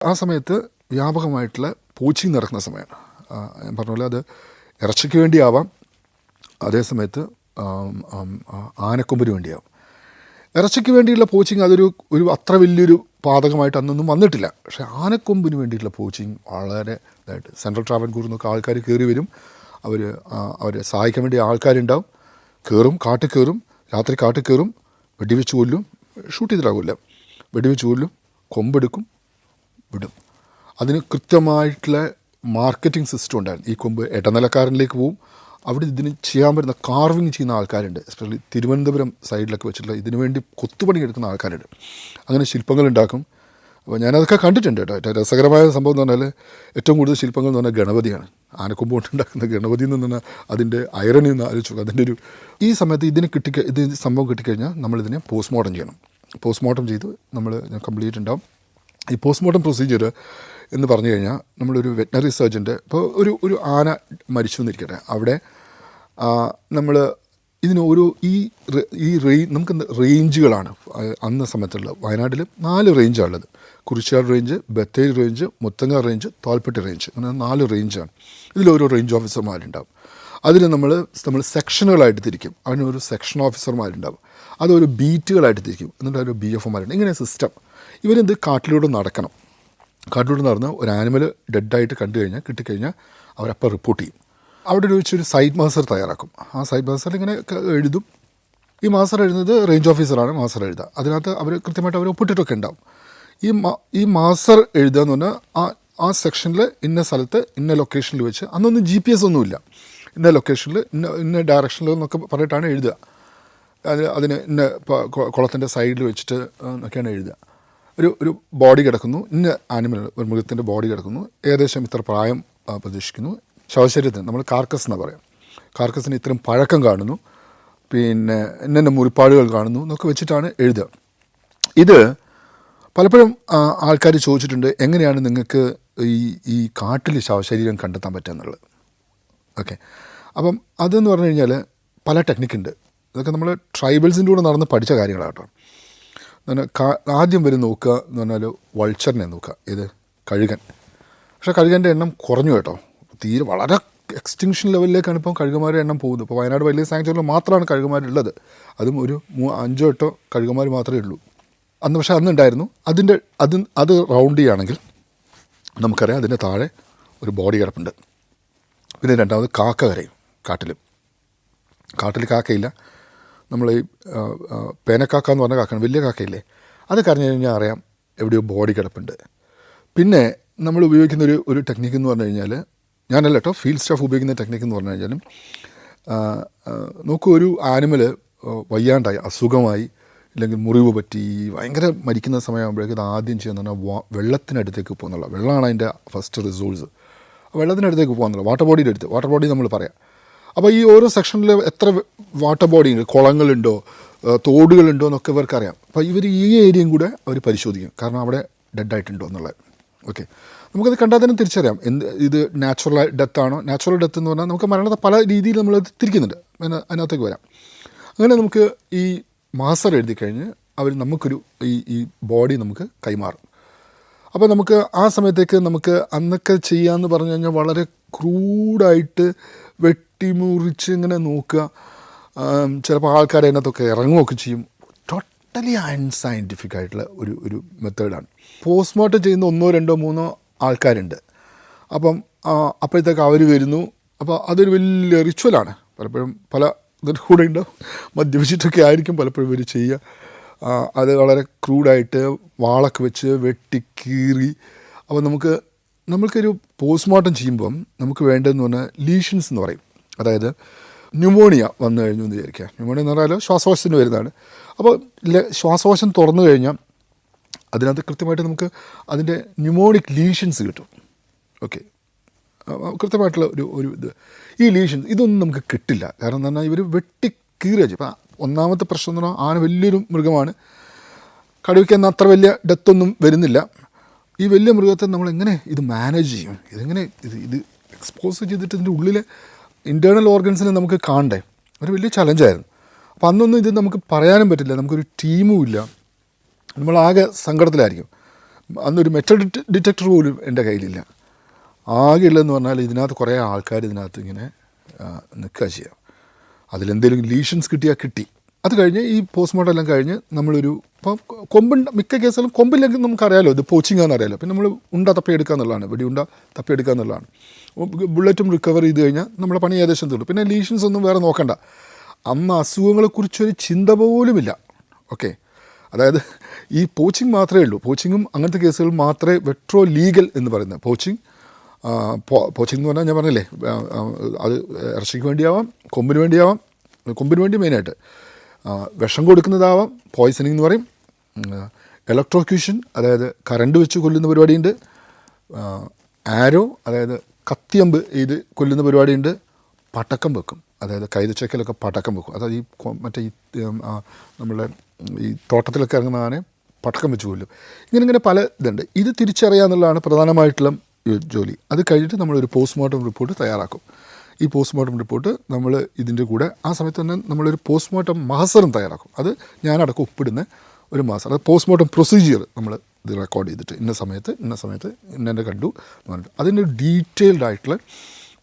ആ സമയത്ത് വ്യാപകമായിട്ടുള്ള പോച്ചിങ് നടക്കുന്ന സമയമാണ്. ഞാൻ പറഞ്ഞ പോലെ അത് ഇറച്ചിക്ക് വേണ്ടിയാവാം, അതേസമയത്ത് ആനക്കൊമ്പിന് വേണ്ടിയാവും. ഇറച്ചിക്ക് വേണ്ടിയുള്ള പോച്ചിങ് ഒരു അത്ര വലിയൊരു പാതകമായിട്ട് അന്നൊന്നും വന്നിട്ടില്ല. പക്ഷേ ആനക്കൊമ്പിന് വേണ്ടിയിട്ടുള്ള പോച്ചിങ് വളരെ ഇതായിട്ട് സെൻട്രൽ ട്രാവൻകൂറിൽ നിന്നൊക്കെ ആൾക്കാർ കയറി വരും. അവരെ സഹായിക്കാൻ വേണ്ടി ആൾക്കാരുണ്ടാവും. കാട്ടിൽ കയറും, രാത്രി കാട്ടിൽ കയറും, വെടിവെച്ച് കൊല്ലും. ഷൂട്ട് ചെയ്തിട്ടാകില്ല, വെടിവെച്ച് കൊല്ലും, കൊമ്പെടുക്കും, വിടും. അതിന് കൃത്യമായിട്ടുള്ള മാർക്കറ്റിംഗ് സിസ്റ്റം ഉണ്ടായിരുന്നു. ഈ കൊമ്പ് ഇടനിലക്കാരനിലേക്ക് പോവും. അവിടെ ഇതിന് ചെയ്യാൻ പറ്റുന്ന കാർവിങ് ചെയ്യുന്ന ആൾക്കാരുണ്ട്. എസ്പെഷ്യലി തിരുവനന്തപുരം സൈഡിലൊക്കെ വെച്ചിട്ടുള്ള ഇതിനു വേണ്ടി കൊത്തുപണി എടുക്കുന്ന ആൾക്കാരുണ്ട്. അങ്ങനെ ശില്പങ്ങളുണ്ടാക്കും. അപ്പോൾ ഞാനതൊക്കെ കണ്ടിട്ടുണ്ട് കേട്ടോ. ഏറ്റവും രസകരമായ സംഭവം എന്ന് പറഞ്ഞാൽ ഏറ്റവും കൂടുതൽ ശില്പങ്ങൾ എന്ന് പറഞ്ഞാൽ ഗണപതിയാണ്. ആനക്കൊമ്പ് കൊണ്ടുണ്ടാക്കുന്ന ഗണപതി എന്ന് പറഞ്ഞാൽ അതിൻ്റെ ഐറണി എന്ന് ആലോചിച്ചു. അതിൻ്റെ ഈ സമയത്ത് ഇത് സംഭവം കിട്ടിക്കഴിഞ്ഞാൽ നമ്മളിതിനെ പോസ്റ്റ്മോർട്ടം ചെയ്യണം. പോസ്റ്റ്മോർട്ടം ചെയ്ത് നമ്മൾ കംപ്ലീറ്റ് ഉണ്ടാവും. ഈ പോസ്റ്റ്മോർട്ടം പ്രൊസീജിയർ എന്ന് പറഞ്ഞു കഴിഞ്ഞാൽ നമ്മളൊരു വെറ്റിനറി സർജൻ്റെ ഇപ്പോൾ ഒരു ആന മരിച്ചു എന്നിരിക്കട്ടെ, അവിടെ നമ്മൾ ഇതിന് നമുക്ക് റേഞ്ചുകളാണ് അന്ന സമയത്തുള്ളത്. വയനാട്ടിൽ 4 റേഞ്ചാണുള്ളത്. Kurichiyar range, Bathery range, Muthanga range, Tholpetty range, അങ്ങനെ 4 റേഞ്ചാണ്. ഇതിലൊരു റേഞ്ച് ഓഫീസർമാരുണ്ടാവും. അതിൽ നമ്മൾ സെക്ഷനുകളായിട്ട് തിരിക്കും. അതിനൊരു സെക്ഷൻ ഓഫീസർമാരുണ്ടാവും. അതൊരു ബീറ്റുകളായിട്ട് തിരിക്കും. എന്നിട്ട് ഒരു BFOമാരുണ്ട്. ഇങ്ങനെ സിസ്റ്റം. ഇവരെന്ത് കാട്ടിലൂടെ നടക്കണം. കാട്ടിലൂടെ നടന്ന് ഒരു ആനിമൽ ഡെഡായിട്ട് കിട്ടിക്കഴിഞ്ഞാൽ അവരപ്പം റിപ്പോർട്ട് ചെയ്യും. അവിടെ ഒരു സൈറ്റ് മാസ്റ്റർ തയ്യാറാക്കും. ആ സൈറ്റ് മാസ്റ്റർ ഇങ്ങനെ എഴുതും. ഈ മാസ്റ്റർ എഴുതുന്നത് റേഞ്ച് ഓഫീസറാണ് മാസ്റ്റർ എഴുതുക. അതിനകത്ത് അവർ കൃത്യമായിട്ട് അവർ ഒപ്പിട്ടിട്ടൊക്കെ ഉണ്ടാവും. ഈ മാസ്റ്റർ എഴുതുക എന്ന് പറഞ്ഞാൽ ആ സെക്ഷനിൽ ഇന്ന സ്ഥലത്ത് ഇന്ന ലൊക്കേഷനിൽ വെച്ച്, അന്നൊന്നും GPS ഒന്നുമില്ല, ഇന്ന ലൊക്കേഷനിൽ ഇന്ന ഡയറക്ഷനിൽ എന്നൊക്കെ പറഞ്ഞിട്ടാണ് എഴുതുക. അതിന് ഇന്ന കുളത്തിൻ്റെ സൈഡിൽ വെച്ചിട്ട് ഒക്കെയാണ് എഴുതുക. ഒരു ബോഡി കിടക്കുന്നു, ഇന്ന ആനിമൽ, ഒരു മൃഗത്തിൻ്റെ ബോഡി കിടക്കുന്നു, ഏകദേശം ഇത്ര പ്രായം പ്രതീക്ഷിക്കുന്നു, ശവശരീരത്തിന് നമ്മൾ കാർക്കസ് എന്നാണ് പറയാം, കാർക്കസിന് ഇത്രയും പഴക്കം കാണുന്നു, പിന്നെ ഇന്ന മുറിപ്പാടുകൾ കാണുന്നു എന്നൊക്കെ വെച്ചിട്ടാണ് എഴുതുക. ഇത് പലപ്പോഴും ആൾക്കാർ ചോദിച്ചിട്ടുണ്ട്, എങ്ങനെയാണ് നിങ്ങൾക്ക് ഈ കാട്ടിൽ ശവശരീരം കണ്ടെത്താൻ പറ്റുക എന്നുള്ളത്. ഓക്കെ, അപ്പം അതെന്ന് പറഞ്ഞു കഴിഞ്ഞാൽ പല ടെക്നിക്കുണ്ട്. ഇതൊക്കെ നമ്മൾ ട്രൈബൽസിൻ്റെ കൂടെ നടന്ന് പഠിച്ച കാര്യങ്ങളാണ് കേട്ടോ. ആദ്യം വരെ നോക്കുക എന്ന് പറഞ്ഞാൽ വൾച്ചറിനെ നോക്കുക, ഇത് കഴുകൻ. പക്ഷേ കഴുകൻ്റെ എണ്ണം കുറഞ്ഞു കേട്ടോ. തീരെ വളരെ എക്സ്റ്റിങ്ഷൻ ലെവലിലേക്കാണ് ഇപ്പം കഴുകന്മാരുടെ എണ്ണം പോകുന്നത്. ഇപ്പോൾ വയനാട് വലിയ സാങ്ച്വറിൽ മാത്രമാണ് കഴുകന്മാരുള്ളത്. അതും ഒരു 5-8 കഴുകന്മാർ മാത്രമേ ഉള്ളൂ അന്ന്. പക്ഷേ അന്നുണ്ടായിരുന്നു. അത് റൗണ്ട് ചെയ്യുകയാണെങ്കിൽ നമുക്കറിയാം അതിൻ്റെ താഴെ ഒരു ബോഡി കിടപ്പുണ്ട്. പിന്നെ രണ്ടാമത് കാക്ക കരയും. കാട്ടിൽ കാക്കയില്ല. നമ്മൾ ഈ പേനക്കാക്ക എന്ന് പറഞ്ഞ കാക്കയാണ്, വലിയ കാക്കയില്ലേ, അത് കരഞ്ഞു കഴിഞ്ഞാൽ അറിയാം എവിടെയോ ബോഡി കിടപ്പുണ്ട്. പിന്നെ നമ്മൾ ഉപയോഗിക്കുന്ന ഒരു ടെക്നിക്ക് എന്ന് പറഞ്ഞു കഴിഞ്ഞാൽ, ഞാനല്ല കേട്ടോ, ഫീൽഡ് സ്റ്റാഫ് ഉപയോഗിക്കുന്ന ടെക്നിക്ക് എന്ന് പറഞ്ഞു കഴിഞ്ഞാലും, നോക്കൂ, ഒരു ആനിമൽ വയ്യാണ്ടായി, അസുഖമായി, ഇല്ലെങ്കിൽ മുറിവ് പറ്റി ഭയങ്കര മരിക്കുന്ന സമയമാകുമ്പോഴേക്കും ഇത് ആദ്യം ചെയ്യുന്ന പറഞ്ഞാൽ വെള്ളത്തിനടുത്തേക്ക് പോകുന്നുള്ള, വെള്ളമാണ് അതിൻ്റെ ഫസ്റ്റ് റിസോഴ്സ്. വെള്ളത്തിനടുത്തേക്ക് പോകുന്നുള്ള, വാട്ടർ ബോഡി നമ്മൾ പറയാം. അപ്പോൾ ഈ ഓരോ സെക്ഷനിൽ എത്ര വാട്ടർ ബോഡി ഉണ്ട്, കുളങ്ങളുണ്ടോ, തോടുകളുണ്ടോ എന്നൊക്കെ ഇവർക്കറിയാം. അപ്പോൾ ഇവർ ഈ ഏരിയയും കൂടെ അവർ പരിശോധിക്കും, കാരണം അവിടെ ഡെഡായിട്ടുണ്ടോ എന്നുള്ളത്. ഓക്കെ, നമുക്കത് കണ്ടാൽ തന്നെ തിരിച്ചറിയാം ഇത് നാച്ചുറൽ ഡെത്താണോ. നാച്ചുറൽ ഡെത്ത് എന്ന് പറഞ്ഞാൽ നമുക്ക് മരണത്തെ പല രീതിയിൽ നമ്മൾ തിരിക്കുന്നുണ്ട്, അതിനകത്തേക്ക് വരാം. അങ്ങനെ നമുക്ക് ഈ മാസ്റ്റർ എഴുതി കഴിഞ്ഞ് അവർ നമുക്കൊരു ഈ ബോഡി നമുക്ക് കൈമാറും. അപ്പോൾ നമുക്ക് ആ സമയത്തേക്ക് നമുക്ക് അന്നൊക്കെ ചെയ്യാമെന്ന് പറഞ്ഞു കഴിഞ്ഞാൽ വളരെ ക്രൂഡായിട്ട് വെട്ടിമുറിച്ച് ഇങ്ങനെ നോക്കുക. ചിലപ്പോൾ ആൾക്കാർ അതിനകത്തൊക്കെ ഇറങ്ങുകയൊക്കെ ചെയ്യും. ടോട്ടലി അൺസയൻറ്റിഫിക് ആയിട്ടുള്ള ഒരു മെത്തേഡാണ്. പോസ്റ്റ്മോർട്ടം ചെയ്യുന്ന 1, 2, 3 ആൾക്കാരുണ്ട്. അപ്പോഴത്തേക്ക് അവർ വരുന്നു. അപ്പോൾ അതൊരു വലിയ റിച്വലാണ്. പലപ്പോഴും പല ഇതിൻ്റെ കൂടെ ഉണ്ടാവും, മദ്യപിച്ചിട്ടൊക്കെ ആയിരിക്കും പലപ്പോഴും ഇവർ ചെയ്യുക. അത് വളരെ ക്രൂഡായിട്ട് വാളൊക്കെ വെച്ച് വെട്ടിക്കീറി. അപ്പോൾ നമുക്കൊരു പോസ്റ്റ്മോർട്ടം ചെയ്യുമ്പം നമുക്ക് വേണ്ടതെന്ന് പറഞ്ഞാൽ ലീഷൻസ് എന്ന് പറയും. അതായത് ന്യൂമോണിയ വന്നു കഴിഞ്ഞു എന്ന് വിചാരിക്കുക. ന്യൂമോണിയ എന്ന് പറഞ്ഞാൽ ശ്വാസകോശത്തിന് വരുന്നതാണ്. അപ്പോൾ ശ്വാസകോശം തുറന്നു കഴിഞ്ഞാൽ അതിനകത്ത് കൃത്യമായിട്ട് നമുക്ക് അതിൻ്റെ ന്യൂമോണിക് ലീഷൻസ് കിട്ടും. ഓക്കെ, കൃത്യമായിട്ടുള്ള ഒരു ഈ ലീഷൻസ് ഇതൊന്നും നമുക്ക് കിട്ടില്ല. കാരണം എന്ന് പറഞ്ഞാൽ ഇവർ വെട്ടിക്കീറുക ചെയ്യും. അപ്പോൾ ഒന്നാമത്തെ പ്രശ്നം എന്ന് പറഞ്ഞാൽ ആന വലിയൊരു മൃഗമാണ്. കടുവയ്ക്ക് അത്ര വലിയ ഡെത്തൊന്നും വരുന്നില്ല. ഈ വലിയ മൃഗത്തെ നമ്മളെങ്ങനെ ഇത് മാനേജ് ചെയ്യും? ഇതെങ്ങനെ ഇത് എക്സ്പോസ് ചെയ്തിട്ട് ഇതിൻ്റെ ഉള്ളിലെ ഇൻറ്റേർണൽ ഓർഗൻസിനെ നമുക്ക് കാണണ്ടേ? ഒരു വലിയ ചലഞ്ചായിരുന്നു. അപ്പോൾ അന്നൊന്നും ഇത് നമുക്ക് പറയാനും പറ്റില്ല, നമുക്കൊരു ടീമും ഇല്ല, നമ്മളാകെ സങ്കടത്തിലായിരിക്കും. അന്നൊരു മെറ്റൽ ഡിറ്റക്ടർ പോലും എൻ്റെ കയ്യിലില്ല. ആകെയുള്ളതെന്ന് പറഞ്ഞാൽ ഇതിനകത്ത് കുറേ ആൾക്കാർ ഇതിനകത്ത് ഇങ്ങനെ നിൽക്കുക ചെയ്യാം. അതിലെന്തെങ്കിലും ലീഷൻസ് കിട്ടിയാൽ കിട്ടി. അത് കഴിഞ്ഞ് ഈ പോസ്റ്റ്മോർട്ടം എല്ലാം കഴിഞ്ഞ് നമ്മളൊരു ഇപ്പം മിക്ക കേസുകളും കൊമ്പില്ലെങ്കിൽ നമുക്കറിയാലോ ഇത് പോച്ചിങ്ങാന്ന് അറിയാലോ. പിന്നെ നമ്മൾ തപ്പിയെടുക്കുക എന്നുള്ളതാണ്, വെടിയുണ്ട തപ്പിയെടുക്കുക എന്നുള്ളതാണ്. ബുള്ളറ്റും റിക്കവർ ചെയ്ത് കഴിഞ്ഞാൽ നമ്മുടെ പണി ഏകദേശം തീർന്നു. പിന്നെ ലീഷൻസ് ഒന്നും വേറെ നോക്കണ്ട. അന്ന് അസുഖങ്ങളെക്കുറിച്ചൊരു ചിന്ത പോലുമില്ല. ഓക്കെ, അതായത് ഈ പോച്ചിങ് മാത്രമേ ഉള്ളൂ. പോച്ചിങ്ങും അങ്ങനത്തെ കേസുകൾ മാത്രമേ വെട്രോ ലീഗൽ എന്ന് പറയുന്നത്. പോച്ചിങ് എന്ന് പറഞ്ഞാൽ ഞാൻ പറഞ്ഞില്ലേ, അത് ഇറച്ചിക്ക് വേണ്ടിയാവാം, കൊമ്പിന് വേണ്ടിയാവാം. കൊമ്പിന് വേണ്ടി മെയിനായിട്ട് വിഷം കൊടുക്കുന്നതാവാം, പോയ്സണിങ് എന്ന് പറയും. ഇലക്ട്രോക്യൂഷൻ, അതായത് കറണ്ട് വെച്ച് കൊല്ലുന്ന പരിപാടിയുണ്ട്. ആരോ, അതായത് കത്തിയമ്പ് ചെയ്ത് കൊല്ലുന്ന പരിപാടിയുണ്ട്. പടക്കം വെക്കും, അതായത് കൈതച്ചക്കലൊക്കെ പടക്കം വെക്കും. അതായത് ഈ മറ്റേ ഈ നമ്മളെ ഈ തോട്ടത്തിലൊക്കെ ഇറങ്ങുന്ന ആനെ പടക്കം വെച്ച് കൊല്ലും. ഇങ്ങനെ പല ഇതുണ്ട്. ഇത് തിരിച്ചറിയുക എന്നുള്ളതാണ് പ്രധാനമായിട്ടുള്ള ജോലി. അത് കഴിഞ്ഞിട്ട് നമ്മളൊരു പോസ്റ്റ്മോർട്ടം റിപ്പോർട്ട് തയ്യാറാക്കും. ഈ പോസ്റ്റ്മോർട്ടം റിപ്പോർട്ട് നമ്മൾ ഇതിൻ്റെ കൂടെ ആ സമയത്ത് തന്നെ നമ്മളൊരു പോസ്റ്റ്മോർട്ടം മാസറും തയ്യാറാക്കും. അത് ഞാനടക്കം ഒപ്പിടുന്ന ഒരു മാസം. അത് പോസ്റ്റ്മോർട്ടം പ്രൊസീജിയർ നമ്മൾ ഇത് റെക്കോർഡ് ചെയ്തിട്ട് ഇന്ന സമയത്ത് ഇന്നെ കണ്ടു എന്ന് പറഞ്ഞിട്ട് അതിൻ്റെ ഒരു ഡീറ്റെയിൽഡ് ആയിട്ടുള്ള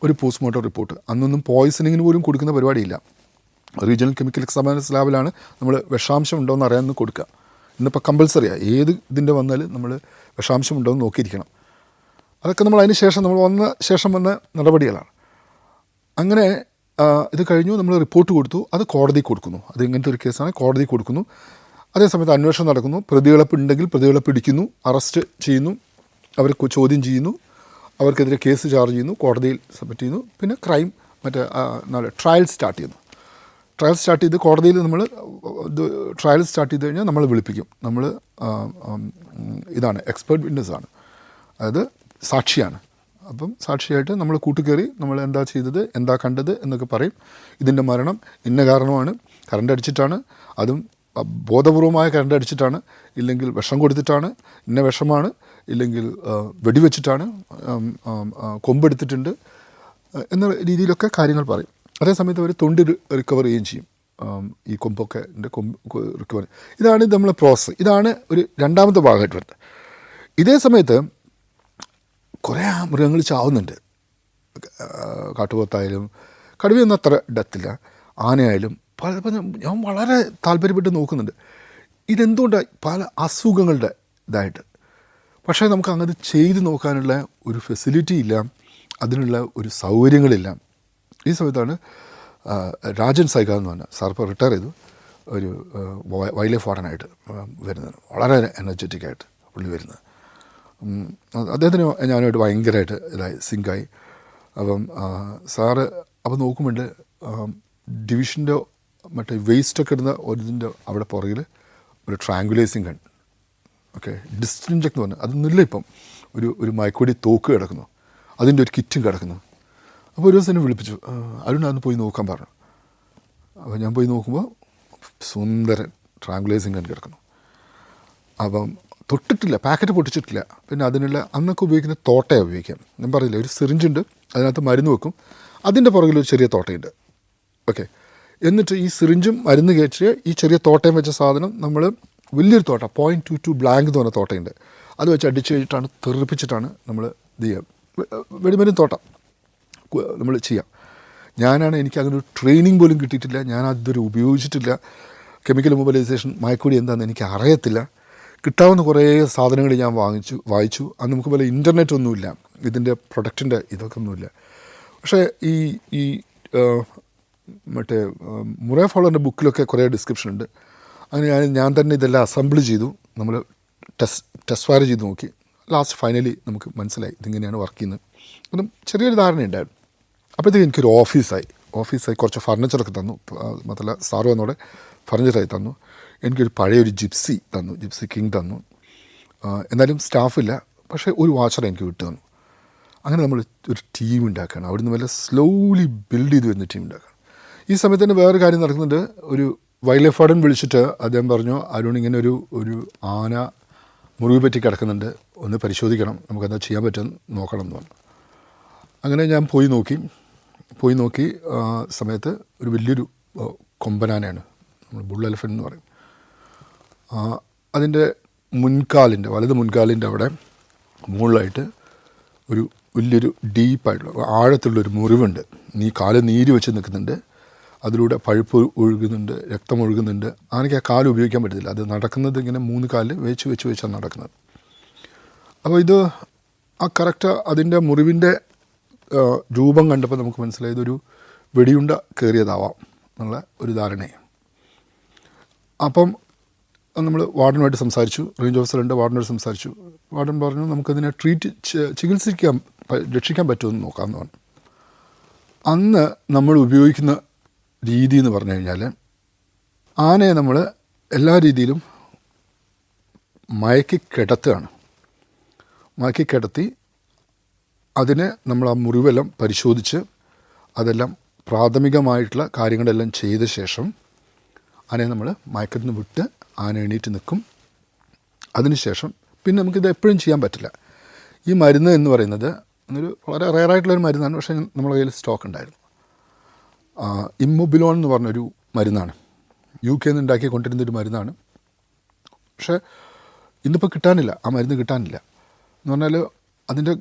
ഒരു പോസ്റ്റ്മോർട്ടം റിപ്പോർട്ട്. അന്നൊന്നും പോയ്സണിങ്ങിന് പോലും കൊടുക്കുന്ന പരിപാടിയില്ല. റീജിയണൽ കെമിക്കൽ എക്സാമിനേഴ്സ് ലാബിലാണ് നമ്മൾ വിഷാംശം ഉണ്ടോ എന്ന് അറിയാമെന്ന് കൊടുക്കുക. ഇന്നിപ്പോൾ കമ്പൽസറിയാണ്, ഏത് ഇതിൻ്റെ വന്നാലും നമ്മൾ വിഷാംശം ഉണ്ടോ എന്ന് നോക്കിയിരിക്കണം. അതൊക്കെ നമ്മൾ അതിന് ശേഷം വന്ന നടപടികളാണ്. അങ്ങനെ ഇത് കഴിഞ്ഞു, നമ്മൾ റിപ്പോർട്ട് കൊടുത്തു, അത് കോടതി കൊടുക്കുന്നു. അത് ഇങ്ങനത്തെ ഒരു കേസാണ്, കോടതി കൊടുക്കുന്നു. അതേസമയത്ത് അന്വേഷണം നടക്കുന്നു. പ്രതികളെ ഉണ്ടെങ്കിൽ പ്രതികളെ പിടിക്കുന്നു, അറസ്റ്റ് ചെയ്യുന്നു, അവരെ ചോദ്യം ചെയ്യുന്നു, അവർക്കെതിരെ കേസ് ചാർജ് ചെയ്യുന്നു, കോടതിയിൽ സബ്മിറ്റ് ചെയ്യുന്നു. പിന്നെ ട്രയൽ സ്റ്റാർട്ട് ചെയ്യുന്നു. ട്രയൽ സ്റ്റാർട്ട് ചെയ്ത് കോടതിയിൽ നമ്മൾ ട്രയൽ സ്റ്റാർട്ട് ചെയ്ത് കഴിഞ്ഞാൽ നമ്മൾ വിളിപ്പിക്കും. നമ്മൾ ഇതാണ് എക്സ്പേർട്ട് വിറ്റ്നസ്സാണ്, അതായത് സാക്ഷിയാണ്. അപ്പം സാക്ഷിയായിട്ട് നമ്മൾ കൂട്ടുകയറി നമ്മൾ എന്താ ചെയ്തത്, എന്താ കണ്ടത് എന്നൊക്കെ പറയും. ഇതിൻ്റെ മരണം ഇന്ന കാരണമാണ്, കറണ്ട് അടിച്ചിട്ടാണ്, അതും ബോധപൂർവമായ കറണ്ട് അടിച്ചിട്ടാണ്, ഇല്ലെങ്കിൽ വിഷം കൊടുത്തിട്ടാണ്, ഇന്ന വിഷമാണ്, ഇല്ലെങ്കിൽ വെടിവെച്ചിട്ടാണ്, കൊമ്പെടുത്തിട്ടുണ്ട് എന്ന രീതിയിലൊക്കെ കാര്യങ്ങൾ പറയും. അതേസമയത്ത് അവർ തൊണ്ടി റിക്കവർ ചെയ്യുകയും ചെയ്യും. ഈ കൊമ്പൊക്കെ റിക്കവർ. ഇതാണ് നമ്മളെ പ്രോസസ്സ്. ഇതാണ് ഒരു രണ്ടാമത്തെ ഭാഗമായിട്ട് വരുന്നത്. ഇതേ സമയത്ത് കുറേ മൃഗങ്ങൾ ചാവുന്നുണ്ട്. കാട്ടുപോത്തായാലും, കടുവയൊന്നും അത്ര ഡെത്തില്ല, ആനയായാലും ഞാൻ വളരെ താല്പര്യപ്പെട്ട് നോക്കുന്നുണ്ട് ഇതെന്തുകൊണ്ടാണ് പല അസുഖങ്ങളുടെ ഇതായിട്ട്. പക്ഷേ നമുക്ക് അങ്ങനെ ചെയ്ത് നോക്കാനുള്ള ഒരു ഫെസിലിറ്റി ഇല്ല, അതിനുള്ള ഒരു സൗകര്യങ്ങളില്ല. ഈ സമയത്താണ് രാജൻ സൈഗ എന്ന് പറഞ്ഞാൽ സാർ ഇപ്പോൾ റിട്ടയർ ചെയ്തു, ഒരു വൈൽഡ് ലൈഫ് വാർഡനായിട്ട് വരുന്നത്, വളരെ എനർജറ്റിക്കായിട്ട് പുള്ളി വരുന്നത്. അദ്ദേഹത്തിന് ഞാനുമായിട്ട് ഭയങ്കരമായിട്ട് സിങ്കായി. അപ്പം സാറ് അപ്പം നോക്കുമ്പോണ്ട് ഡിവിഷൻ്റെ മറ്റേ വേസ്റ്റൊക്കെ ഇടുന്ന ഒരിതിൻ്റെ അവിടെ പുറകിൽ ഒരു ട്രാങ്കുലൈസിങ് ഗൺ, ഓക്കെ, ഡിസ്റ്റിൻജെക്ട് എന്ന് പറഞ്ഞാൽ അതൊന്നുമില്ല. ഇപ്പം ഒരു മയക്കുവെടി തോക്ക് കിടക്കുന്നു, അതിൻ്റെ ഒരു കിറ്റും കിടക്കുന്നു. അപ്പോൾ ഒരു ദിവസം എന്നെ വിളിപ്പിച്ചു, അതൊന്ന് പോയി നോക്കാൻ പറഞ്ഞു. അപ്പോൾ ഞാൻ പോയി നോക്കുമ്പോൾ സുന്ദരൻ ട്രാങ്കുലൈസിങ് ഗൺ കിടക്കുന്നു. അപ്പം തൊട്ടിട്ടില്ല, പാക്കറ്റ് പൊട്ടിച്ചിട്ടില്ല. പിന്നെ അതിനുള്ള അന്നൊക്കെ ഉപയോഗിക്കുന്ന തോട്ടയാണ് ഉപയോഗിക്കാം. ഞാൻ പറയില്ല, ഒരു സിറിഞ്ചുണ്ട്, അതിനകത്ത് മരുന്ന് വെക്കും, അതിൻ്റെ പുറകിലൊരു ചെറിയ തോട്ടയുണ്ട്. ഓക്കെ, എന്നിട്ട് ഈ സിറിഞ്ചും മരുന്ന് കയറ്റിയ ഈ ചെറിയ തോട്ടയും വെച്ച സാധനം നമ്മൾ വലിയൊരു തോട്ട 0.22 ബ്ലാങ്ക് എന്ന് പറഞ്ഞ തോട്ടയുണ്ട്, അത് വെച്ച് അടിച്ച് കഴിഞ്ഞിട്ടാണ് തെറിപ്പിച്ചിട്ടാണ് നമ്മൾ ഇത് ചെയ്യുക. വെടിമരുന്ന് തോട്ടം നമ്മൾ ചെയ്യാം. എനിക്ക് അങ്ങനെ ഒരു ട്രെയിനിങ് പോലും കിട്ടിയിട്ടില്ല, ഞാൻ അതുവരെ ഉപയോഗിച്ചിട്ടില്ല. കെമിക്കൽ ഇമ്മൊബിലൈസേഷൻ, മയക്കുവെടി എന്താണെന്ന് എനിക്ക് അറിയത്തില്ല. കിട്ടാവുന്ന കുറേ സാധനങ്ങൾ ഞാൻ വായിച്ചു. അന്ന് നമുക്ക് പോലെ ഇൻ്റർനെറ്റ് ഒന്നുമില്ല, ഇതിൻ്റെ പ്രൊഡക്റ്റിൻ്റെ ഇതൊക്കെ ഒന്നുമില്ല. പക്ഷേ ഈ മറ്റേ മുറേ ഫോളറിൻ്റെ ബുക്കിലൊക്കെ കുറേ ഡിസ്ക്രിപ്ഷൻ ഉണ്ട്. അങ്ങനെ ഞാൻ തന്നെ ഇതെല്ലാം അസംബിൾ ചെയ്തു. നമ്മൾ ടെസ്റ്റ് ഫയർ ചെയ്ത് നോക്കി. ലാസ്റ്റ് ഫൈനലി നമുക്ക് മനസ്സിലായി ഇതിങ്ങനെയാണ് വർക്ക് ചെയ്യുന്നത്. അതും ചെറിയൊരു ധാരണയുണ്ടായിരുന്നു. അപ്പോഴത്തേക്ക് എനിക്കൊരു ഓഫീസായി കുറച്ച് ഫർണിച്ചറൊക്കെ തന്നു. മാത്രമല്ല സാറ് വന്നോടെ ഫർണിച്ചറായി തന്നു. എനിക്കൊരു പഴയൊരു ജിപ്സി കിങ് തന്നു. എന്നാലും സ്റ്റാഫില്ല, പക്ഷേ ഒരു വാച്ചർ എനിക്ക് വിട്ടു തന്നു. അങ്ങനെ നമ്മൾ ഒരു ടീം ഉണ്ടാക്കുകയാണ്. അവിടുന്ന് വല്ല സ്ലോലി ബിൽഡ് ചെയ്ത് വരുന്ന ടീം ഉണ്ടാക്കുകയാണ്. ഈ സമയത്ത് തന്നെ വേറൊരു കാര്യം നടക്കുന്നുണ്ട്. ഒരു വൈൽഡ് ലൈഫ് വാർഡൻ വിളിച്ചിട്ട് അദ്ദേഹം പറഞ്ഞു, അരുൺ ഇങ്ങനെ ഒരു ആന മുറിവ് പറ്റി കിടക്കുന്നുണ്ട്, ഒന്ന് പരിശോധിക്കണം, നമുക്കെന്താ ചെയ്യാൻ പറ്റുമെന്ന് നോക്കണം എന്ന് പറഞ്ഞു. അങ്ങനെ ഞാൻ പോയി നോക്കി സമയത്ത് ഒരു വലിയൊരു കൊമ്പനാനയാണ്, നമ്മൾ ബുൾ എലിഫൻ്റ് എന്ന് പറയും. അതിൻ്റെ വലത് മുൻകാലിൻ്റെ അവിടെ മുകളിലായിട്ട് ഒരു വലിയൊരു ഡീപ്പായിട്ടുള്ള ആഴത്തുള്ളൊരു മുറിവുണ്ട്. കാല് നീര് വെച്ച് നിൽക്കുന്നുണ്ട്, അതിലൂടെ പഴുപ്പ് ഒഴുകുന്നുണ്ട്, രക്തം ഒഴുകുന്നുണ്ട്. ആനയ്ക്ക് ആ കാല് ഉപയോഗിക്കാൻ പറ്റത്തില്ല. അത് നടക്കുന്നത് ഇങ്ങനെ 3 കാലിൽ വെച്ചാണ് നടക്കുന്നത്. അപ്പോൾ ഇത് കറക്റ്റ് അതിൻ്റെ മുറിവിൻ്റെ രൂപം കണ്ടപ്പോൾ നമുക്ക് മനസ്സിലായത് ഒരു വെടിയുണ്ട കയറിയതാവാം എന്നുള്ള ഒരു ധാരണയാണ്. അപ്പം നമ്മൾ വാർഡനുമായിട്ട് സംസാരിച്ചു, റേഞ്ച് ഓഫീസറുണ്ട്, വാർഡനോട് സംസാരിച്ചു. വാർഡൻ പറഞ്ഞു നമുക്കതിനെ രക്ഷിക്കാൻ പറ്റുമെന്ന് നോക്കാമെന്ന് പറഞ്ഞു. അന്ന് നമ്മൾ ഉപയോഗിക്കുന്ന രീതി എന്ന് പറഞ്ഞു കഴിഞ്ഞാൽ ആനയെ നമ്മൾ എല്ലാ രീതിയിലും മയക്കി കിടത്തി അതിനെ നമ്മൾ ആ മുറിവെല്ലാം പരിശോധിച്ച് അതെല്ലാം പ്രാഥമികമായിട്ടുള്ള കാര്യങ്ങളെല്ലാം ചെയ്ത ശേഷം ആനയെ നമ്മൾ മയക്കത്തിൽ നിന്ന് വിട്ട് ആന എണീറ്റ് നിൽക്കും. അതിനുശേഷം പിന്നെ നമുക്കിത് എപ്പോഴും ചെയ്യാൻ പറ്റില്ല. ഈ മരുന്ന് എന്ന് പറയുന്നത് വളരെ റെയറായിട്ടുള്ളൊരു മരുന്നാണ്, പക്ഷേ നമ്മുടെ കയ്യിൽ സ്റ്റോക്ക് ഉണ്ടായിരുന്നു. ഇമ്മൊബിലോൺ എന്ന് പറഞ്ഞൊരു മരുന്നാണ്, UK നിന്ന് ഉണ്ടാക്കി കൊണ്ടിരുന്നൊരു മരുന്നാണ്. പക്ഷേ ഇന്നിപ്പോൾ കിട്ടാനില്ല, ആ മരുന്ന് കിട്ടാനില്ല. എന്ന് പറഞ്ഞാൽ അതിൻ്റെ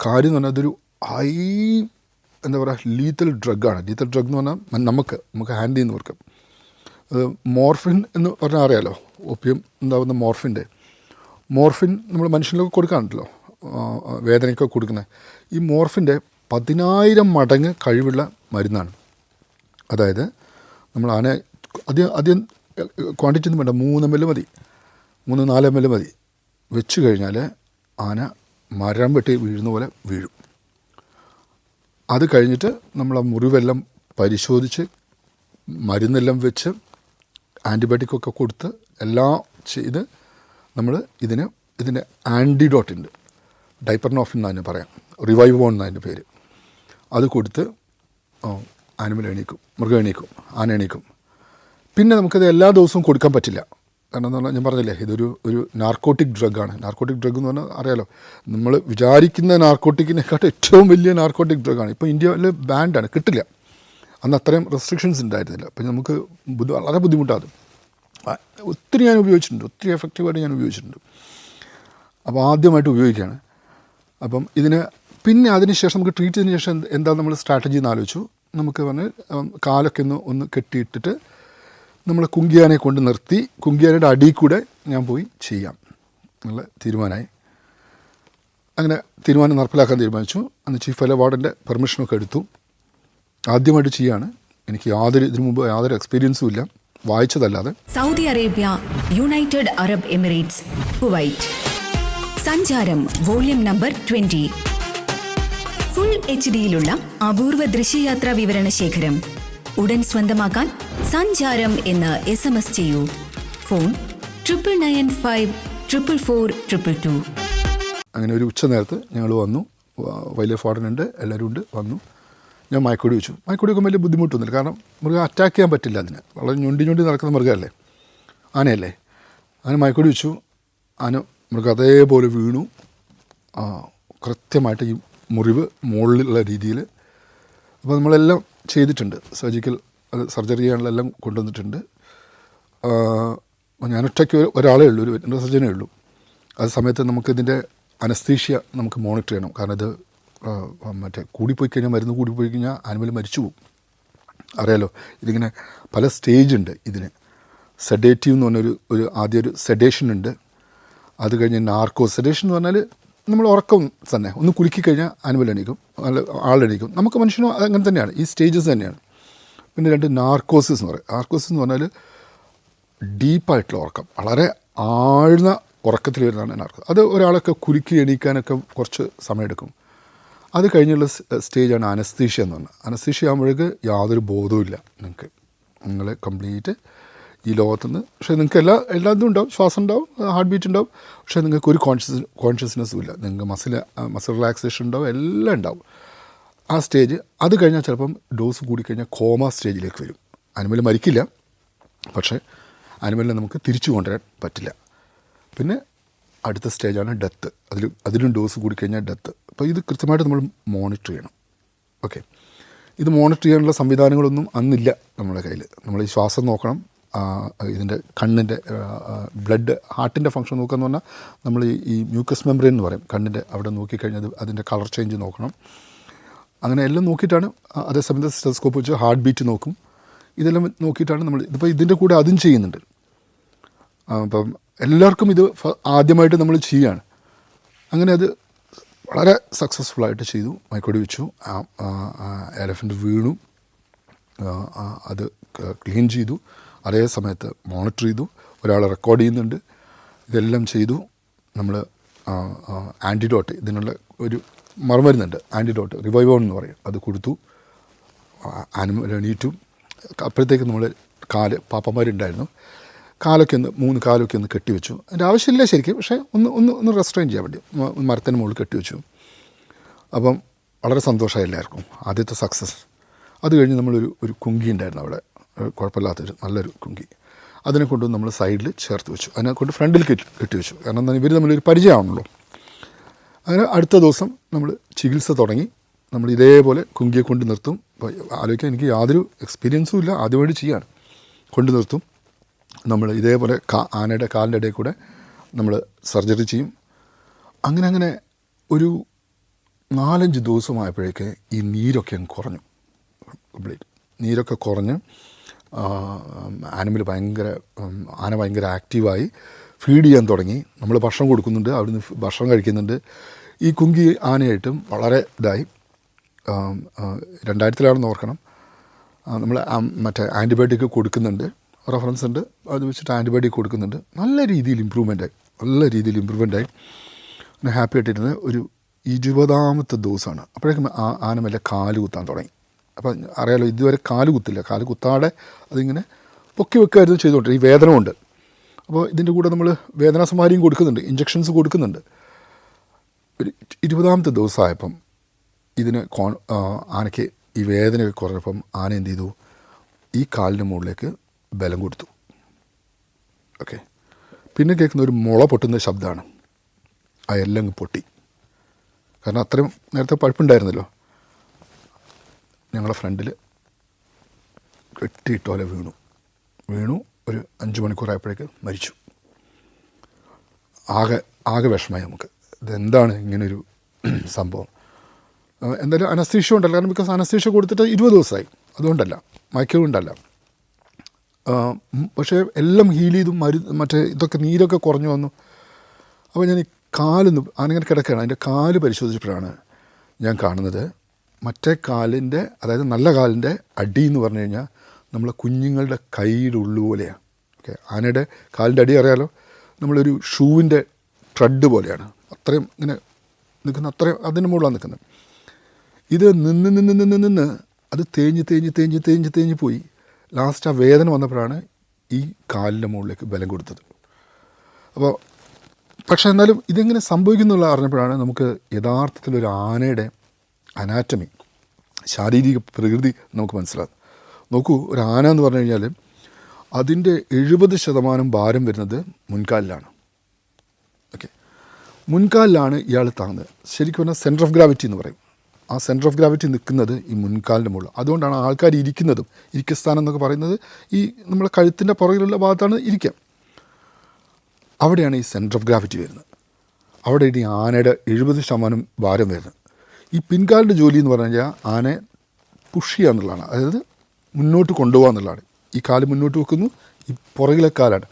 കാര്യം എന്ന് പറഞ്ഞാൽ അതൊരു ലീത്തൽ ഡ്രഗാണ്. ലീത്തൽ ഡ്രഗ് എന്ന് പറഞ്ഞാൽ നമുക്ക് ഹാൻഡിൽ ചെയ്യുന്നവർക്ക്. മോർഫിൻ എന്ന് പറഞ്ഞാൽ അറിയാലോ, ഓപ്പിയം ഉണ്ടാകുന്ന മോർഫിൻ നമ്മൾ മനുഷ്യനിലൊക്കെ കൊടുക്കാറുണ്ടല്ലോ, വേദനയ്ക്കൊക്കെ കൊടുക്കുന്നത്. ഈ മോർഫിൻ്റെ 10,000 മടങ്ങ് കഴിവുള്ള മരുന്നാണ്. അതായത് നമ്മൾ ആന അധികം ക്വാണ്ടിറ്റി ഒന്നും വേണ്ട, 3 ml മതി, 3-4 ml മതി. വെച്ച് കഴിഞ്ഞാൽ ആന മരം വെട്ടി വീഴുന്ന പോലെ വീഴും. അത് കഴിഞ്ഞിട്ട് നമ്മൾ ആ മുറിവെല്ലാം പരിശോധിച്ച് മരുന്നെല്ലാം വെച്ച് ആൻറ്റിബയോട്ടിക്കൊക്കെ കൊടുത്ത് എല്ലാം ചെയ്ത് നമ്മൾ ഇതിൻ്റെ ആൻറ്റിഡോട്ട് ഉണ്ട്, ഡൈപ്പർനോഫിൻ എന്നതിന് പറയാം, റിവൈവോൺ എന്നതിൻ്റെ പേര്. അത് കൊടുത്ത് മൃഗം എണീക്കും, ആന എണീക്കും. പിന്നെ നമുക്കത് എല്ലാ ദിവസവും കൊടുക്കാൻ പറ്റില്ല. കാരണം എന്ന് പറഞ്ഞാൽ ഞാൻ പറഞ്ഞില്ലേ, ഒരു നാർക്കോട്ടിക് ഡ്രഗാണ്. നാർക്കോട്ടിക് ഡ്രഗ് എന്ന് പറഞ്ഞാൽ അറിയാലോ, നമ്മൾ വിചാരിക്കുന്ന നാർക്കോട്ടിക്കിനെക്കാട്ടും ഏറ്റവും വലിയ നാർക്കോട്ടിക് ഡ്രഗാണ്. ഇപ്പോൾ ഇന്ത്യയിൽ ബാൻഡാണ്, കിട്ടില്ല. അന്ന് അത്രയും റെസ്ട്രിക്ഷൻസ് ഉണ്ടായിരുന്നില്ല. അപ്പം നമുക്ക് വളരെ ബുദ്ധിമുട്ടാണ്. ഒത്തിരി ഞാൻ ഉപയോഗിച്ചിട്ടുണ്ട്, ഒത്തിരി എഫക്റ്റീവായിട്ട് ഞാൻ ഉപയോഗിച്ചിട്ടുണ്ട്. അപ്പോൾ ആദ്യമായിട്ട് ഉപയോഗിക്കുകയാണ്. അപ്പം പിന്നെ അതിന് ശേഷം നമുക്ക് ട്രീറ്റ് ചെയ്തതിന് ശേഷം എന്താ നമ്മൾ സ്ട്രാറ്റജി എന്ന് ആലോചിച്ചു. നമുക്ക് കാലൊക്കെ ഒന്ന് കെട്ടിയിട്ടിട്ട് നമ്മൾ കുങ്കിയാനെ കൊണ്ട് നിർത്തി കുങ്കിയാനയുടെ അടിയിൽ കൂടെ ഞാൻ പോയി ചെയ്യാം എന്നുള്ള തീരുമാനമായി. അങ്ങനെ തീരുമാനം നടപ്പിലാക്കാൻ തീരുമാനിച്ചു. അന്ന് ചീഫ് അല്ല വാർഡൻ്റെ പെർമിഷനൊക്കെ എടുത്തു. ആദ്യമായിട്ട് ചെയ്യാണ്. എനിക്ക് ഇതിനു മുമ്പ് യാതൊരു എക്സ്പീരിയൻസും ഇല്ല, വായിച്ചതല്ലാതെ. Saudi Arabia, United Arab Emirates, Kuwait. Sancharam volume number 20. Full HD-യിലുള്ള അപൂർവ ദൃശ്യയാത്രാ വിവരണ ശേഖരം ഉടൻ സ്വന്തമാക്കാൻ സഞ്ചാരം എന്ന് SMS ചെയ്യൂ. ഫോൺ 9995444222. അങ്ങനെ ഒരു ഉച്ച നേരത്ത് ഞങ്ങൾ വന്നു. വലിയ ഫോർഡനുണ്ട്, എല്ലാവരും ഉണ്ട്, വന്നു. ഞാൻ മയക്കൊടി വെച്ചു. മയക്കൊടി വെക്കാൻ വലിയ ബുദ്ധിമുട്ടൊന്നുമില്ല, കാരണം മൃഗം അറ്റാക്ക് ചെയ്യാൻ പറ്റില്ല. അതിന് വളരെ ഞൊണ്ടി നടക്കുന്ന മൃഗമല്ലേ, ആനയല്ലേ. അങ്ങനെ മയക്കൊടി വെച്ചു. മൃഗം അതേപോലെ വീണു. കൃത്യമായിട്ട് ഈ മുറിവ് മുകളിലുള്ള രീതിയിൽ. അപ്പോൾ നമ്മളെല്ലാം ചെയ്തിട്ടുണ്ട്, സർജറി ചെയ്യാനുള്ളതെല്ലാം കൊണ്ടുവന്നിട്ടുണ്ട്. ഞാനൊറ്റയ്ക്ക് ഒരാളേ ഉള്ളൂ, ഒരു വെറ്ററിനറി സർജനേ ഉള്ളൂ. അത് സമയത്ത് നമുക്കിതിൻ്റെ അനസ്തീഷ്യ നമുക്ക് മോണിറ്റർ ചെയ്യണം. കാരണം ഇത് കൂടിപ്പോയി കഴിഞ്ഞാൽ, മരുന്ന് കൂടിപ്പോയി കഴിഞ്ഞാൽ ആനിമൽ മരിച്ചു പോകും. അറിയാലോ, ഇതിങ്ങനെ പല സ്റ്റേജ് ഉണ്ട് ഇതിന്. സെഡേറ്റീവ് എന്ന് പറഞ്ഞൊരു ആദ്യം ഒരു സെഡേഷൻ ഉണ്ട്. അത് കഴിഞ്ഞ് സെഡേഷൻ എന്ന് പറഞ്ഞാൽ നമ്മൾ ഉറക്കം തന്നെ, ഒന്ന് കുലുക്കി കഴിഞ്ഞാൽ ആനിമൽ എണീക്കും, ആളെണീക്കും. നമുക്ക് മനുഷ്യനും അങ്ങനെ തന്നെയാണ്, ഈ സ്റ്റേജസ് തന്നെയാണ്. പിന്നെ 2 നാർക്കോസിസ് എന്ന് പറയും. നാർക്കോസിസ് എന്ന് പറഞ്ഞാൽ ഡീപ്പായിട്ടുള്ള ഉറക്കം, വളരെ ആഴ്ന്ന ഉറക്കത്തിൽ വരുന്നതാണ് നാർക്കോസ്. അത് ഒരാളൊക്കെ കുലുക്കി എണീക്കാനൊക്കെ കുറച്ച് സമയമെടുക്കും. അത് കഴിഞ്ഞുള്ള സ്റ്റേജാണ് അനസ്തീഷ്യ എന്ന് പറഞ്ഞാൽ. അനസ്തീഷ്യ ആകുമ്പോഴേക്ക് യാതൊരു ബോധവും ഇല്ല നിങ്ങൾക്ക്, നിങ്ങൾ കംപ്ലീറ്റ് ഈ ലോകത്തുനിന്ന്. പക്ഷേ നിങ്ങൾക്ക് എല്ലാതും ഉണ്ടാവും, ശ്വാസം ഉണ്ടാവും, ഹാർട്ട് ബീറ്റ് ഉണ്ടാവും, പക്ഷേ നിങ്ങൾക്ക് ഒരു കോൺഷ്യസ്നെസ്സും ഇല്ല. നിങ്ങൾക്ക് മസിൽ റിലാക്സേഷൻ ഉണ്ടാവും, എല്ലാം ഉണ്ടാവും ആ സ്റ്റേജ്. അത് കഴിഞ്ഞാൽ ചിലപ്പം ഡോസ് കൂടിക്കഴിഞ്ഞാൽ കോമ സ്റ്റേജിലേക്ക് വരും. ആനിമൽ മരിക്കില്ല, പക്ഷേ ആനിമലിനെ നമുക്ക് തിരിച്ചു കൊണ്ടുവരാൻ പറ്റില്ല. പിന്നെ അടുത്ത സ്റ്റേജാണ് ഡെത്ത്. അതിലും ഡോസ് കൂടിക്കഴിഞ്ഞാൽ ഡെത്ത്. അപ്പോൾ ഇത് കൃത്യമായിട്ട് നമ്മൾ മോണിറ്റർ ചെയ്യണം. ഓക്കെ, ഇത് മോണിറ്റർ ചെയ്യാനുള്ള സംവിധാനങ്ങളൊന്നും അന്നില്ല നമ്മുടെ കയ്യിൽ. നമ്മൾ ഈ ശ്വാസം നോക്കണം, ഇതിൻ്റെ കണ്ണിൻ്റെ ബ്ലഡ് ഹാർട്ടിൻ്റെ ഫങ്ഷൻ നോക്കുകയെന്ന് പറഞ്ഞാൽ നമ്മൾ ഈ മ്യൂക്കസ് മെമ്പറൈൻ എന്ന് പറയും, കണ്ണിൻ്റെ അവിടെ നോക്കിക്കഴിഞ്ഞാൽ അതിൻ്റെ കളർ ചേഞ്ച് നോക്കണം. അങ്ങനെ എല്ലാം നോക്കിയിട്ടാണ്, അതേസമയത്ത് സ്റ്റെതസ്കോപ്പ് വെച്ച് ഹാർട്ട് ബീറ്റ് നോക്കും. ഇതെല്ലാം നോക്കിയിട്ടാണ് നമ്മൾ ഇതിപ്പോൾ ഇതിൻ്റെ കൂടെ അതും ചെയ്യുന്നുണ്ട്. അപ്പം എല്ലാവർക്കും ഇത് ആദ്യമായിട്ട് നമ്മൾ ചെയ്യുകയാണ്. അങ്ങനെ അത് വളരെ സക്സസ്ഫുള്ളായിട്ട് ചെയ്തു. മയക്കൊടി വെച്ചു, എലഫൻ്റ് വീണു, അത് ക്ലീൻ ചെയ്തു, അതേ സമയത്ത് മോണിറ്റർ ചെയ്തു, ഒരാളെ റെക്കോർഡ് ചെയ്യുന്നുണ്ട്. ഇതെല്ലാം ചെയ്തു. നമ്മൾ ആൻറ്റിഡോട്ട്, ഇതിനുള്ള ഒരു മറുമരുന്നുണ്ട്, ആൻറ്റിഡോട്ട് റിവൈവോൺ എന്ന് പറയും, അത് കൊടുത്തു. ആനിമൽ എണീറ്റു. അപ്പോഴത്തേക്ക് നമ്മൾ പാപ്പന്മാരുണ്ടായിരുന്നു, കാലൊക്കെ ഒന്ന് 3 കാലൊക്കെ ഒന്ന് കെട്ടിവെച്ചു. അതിൻ്റെ ആവശ്യമില്ല ശരിക്കും, പക്ഷേ ഒന്ന് റെസ്ട്രെയിൻ ചെയ്യാൻ വേണ്ടി മരത്തിന് മുകളിൽ കെട്ടിവെച്ചു. അപ്പം വളരെ സന്തോഷമായി എല്ലാവർക്കും, ആദ്യത്തെ സക്സസ്. അത് കഴിഞ്ഞ് നമ്മളൊരു കുങ്കി ഉണ്ടായിരുന്നു അവിടെ, കുഴപ്പമില്ലാത്തൊരു നല്ലൊരു കുങ്കി. അതിനെ കൊണ്ട് നമ്മൾ സൈഡിൽ ചേർത്ത് വെച്ചു, അതിനെ കൊണ്ട് ഫ്രണ്ടിൽ കെട്ടിവെച്ചു. കാരണം എന്നാൽ ഇവർ തമ്മിലൊരു പരിചയമാണല്ലോ. അങ്ങനെ അടുത്ത ദിവസം നമ്മൾ ചികിത്സ തുടങ്ങി. നമ്മൾ ഇതേപോലെ കുങ്കിയെ കൊണ്ട് നിർത്തും. ആലോചിക്കാൻ എനിക്ക് യാതൊരു എക്സ്പീരിയൻസും ഇല്ല, ആദ്യമായിട്ട് ചെയ്യാണ്. കൊണ്ട് നിർത്തും. നമ്മൾ ഇതേപോലെ ആനയുടെ കാലിൻ്റെ ഇടയിൽ കൂടെ നമ്മൾ സർജറി ചെയ്യും. അങ്ങനെ ഒരു 4-5 ദിവസമായപ്പോഴേക്ക് ഈ നീരൊക്കെ അങ്ങ് കുറഞ്ഞു, കംപ്ലീറ്റ് നീരൊക്കെ കുറഞ്ഞ് ആന ഭയങ്കര ആക്റ്റീവായി ഫീഡ് ചെയ്യാൻ തുടങ്ങി. നമ്മൾ ഭക്ഷണം കൊടുക്കുന്നുണ്ട്, അവിടുന്ന് ഭക്ഷണം കഴിക്കുന്നുണ്ട്. ഈ കുങ്കി ആനയായിട്ടും വളരെ ഇതായി. 2000-ലാണെന്ന് ഓർക്കണം. നമ്മൾ മറ്റേ ആൻറ്റിബയോട്ടിക് കൊടുക്കുന്നുണ്ട്, റെഫറൻസ് ഉണ്ട്, അത് വെച്ചിട്ട് ആൻറ്റിബയോട്ടിക് കൊടുക്കുന്നുണ്ട്. നല്ല രീതിയിൽ ഇമ്പ്രൂവ്മെൻ്റായി. പിന്നെ ഹാപ്പി ആയിട്ടിരുന്ന് ഒരു 20ാമത്തെ ദിവസമാണ് അപ്പോഴേക്കും ആന മെല്ലെ കാല് കുത്താൻ തുടങ്ങി. അപ്പം അറിയാലോ, ഇതുവരെ കാല് കുത്തില്ല, കാല് കുത്താതെ അതിങ്ങനെ പൊക്കി വെക്കായിരുന്നു ചെയ്തുകൊണ്ട്. ഈ വേദന ഉണ്ട്. അപ്പോൾ ഇതിൻ്റെ കൂടെ നമ്മൾ വേദനാസംഹാരിയും കൊടുക്കുന്നുണ്ട്, ഇഞ്ചക്ഷൻസ് കൊടുക്കുന്നുണ്ട്. ഒരു 20ാമത്തെ ദിവസമായപ്പം ഇതിന് ആനയ്ക്ക് ഈ വേദനയൊക്കെ കുറഞ്ഞപ്പം ആന എന്ത് ചെയ്തു, ഈ കാലിൻ്റെ മുകളിലേക്ക് ബലം കൊടുത്തു. ഓക്കെ, പിന്നെ കേൾക്കുന്ന ഒരു മുള പൊട്ടുന്ന ശബ്ദമാണ്. ആ എല്ലാം അങ്ങ് പൊട്ടി. കാരണം അത്രയും നേരത്തെ പഴുപ്പുണ്ടായിരുന്നല്ലോ. ഞങ്ങളുടെ ഫ്രണ്ടിൽ കെട്ടിയിട്ട പോലെ വീണു. ഒരു 5 മണിക്കൂറായപ്പോഴേക്ക് മരിച്ചു. ആകെ വിഷമമായി നമുക്ക്. ഇതെന്താണ് ഇങ്ങനൊരു സംഭവം. എന്തായാലും അനസ്തീഷ്യ ഉണ്ടല്ലോ, കാരണം ബിക്കോസ് അനസ്തീഷ്യ കൊടുത്തിട്ട് 20 ദിവസമായി, അതുകൊണ്ടല്ല, മയക്കം കൊണ്ടല്ല. പക്ഷേ എല്ലാം ഹീൽ ചെയ്തു. മറ്റേ ഇതൊക്കെ നീരൊക്കെ കുറഞ്ഞു വന്നു. അപ്പോൾ ഞാൻ ഈ കാലൊന്ന് ആനങ്ങനെ കിടക്കുകയാണ്, അതിൻ്റെ കാല് പരിശോധിച്ചപ്പോഴാണ് ഞാൻ കാണുന്നത് മറ്റേ കാലിൻ്റെ, അതായത് നല്ല കാലിൻ്റെ അടി എന്ന് പറഞ്ഞു കഴിഞ്ഞാൽ നമ്മളെ കുഞ്ഞുങ്ങളുടെ കൈയുടെ ഉള്ളുപോലെയാണ്. ഓക്കെ, ആനയുടെ കാലിൻ്റെ അടി അറിയാലോ, നമ്മളൊരു ഷൂവിൻ്റെ ട്രെഡ് പോലെയാണ്. അത്രയും ഇങ്ങനെ നിൽക്കുന്ന, അത്രയും അതിന് മുകളിലാണ് നിൽക്കുന്നത്. ഇത് നിന്ന് അത് തേഞ്ഞ് പോയി. ലാസ്റ്റ് ആ വേദന വന്നപ്പോഴാണ് ഈ കാലിൻ്റെ മുകളിലേക്ക് ബലം കൊടുത്തത്. അപ്പോൾ പക്ഷേ എന്നാലും ഇതെങ്ങനെ സംഭവിക്കുന്നുള്ള അറിഞ്ഞപ്പോഴാണ് നമുക്ക് യഥാർത്ഥത്തിലൊരു ആനയുടെ അനാറ്റമി, ശാരീരിക പ്രകൃതി നമുക്ക് മനസ്സിലാകും. നോക്കൂ, ഒരു ആന എന്ന് പറഞ്ഞു കഴിഞ്ഞാൽ അതിൻ്റെ 70% ഭാരം വരുന്നത് മുൻകാലിലാണ്. ഓക്കെ, മുൻകാലിലാണ് ഇയാൾ താങ്ങുന്നത്. ശരിക്കും പറഞ്ഞാൽ സെൻറ്റർ ഓഫ് ഗ്രാവിറ്റി എന്ന് പറയും. ആ സെൻറ്റർ ഓഫ് ഗ്രാവിറ്റി നിൽക്കുന്നത് ഈ മുൻകാലിൻ്റെ മുകളിൽ. അതുകൊണ്ടാണ് ആൾക്കാർ ഇരിക്കുന്നതും, ഇരിക്കസ്ഥാനം എന്നൊക്കെ പറയുന്നത് ഈ നമ്മളെ കഴുത്തിൻ്റെ പുറകിലുള്ള ഭാഗത്താണ് ഇരിക്കുക. അവിടെയാണ് ഈ സെൻറ്റർ ഓഫ് ഗ്രാവിറ്റി വരുന്നത്. അവിടെയാണ് ഈ ആനയുടെ 70% ഭാരം വരുന്നത്. ഈ പിൻകാലിൻ്റെ ജോലി എന്ന് പറഞ്ഞു കഴിഞ്ഞാൽ ആനയെ പുഷ് ചെയ്യുക എന്നുള്ളതാണ്, അതായത് മുന്നോട്ട് കൊണ്ടുപോകുക എന്നുള്ളതാണ്. ഈ കാല് മുന്നോട്ട് വെക്കുന്നു, ഈ പുറകിലെ കാലാണ്.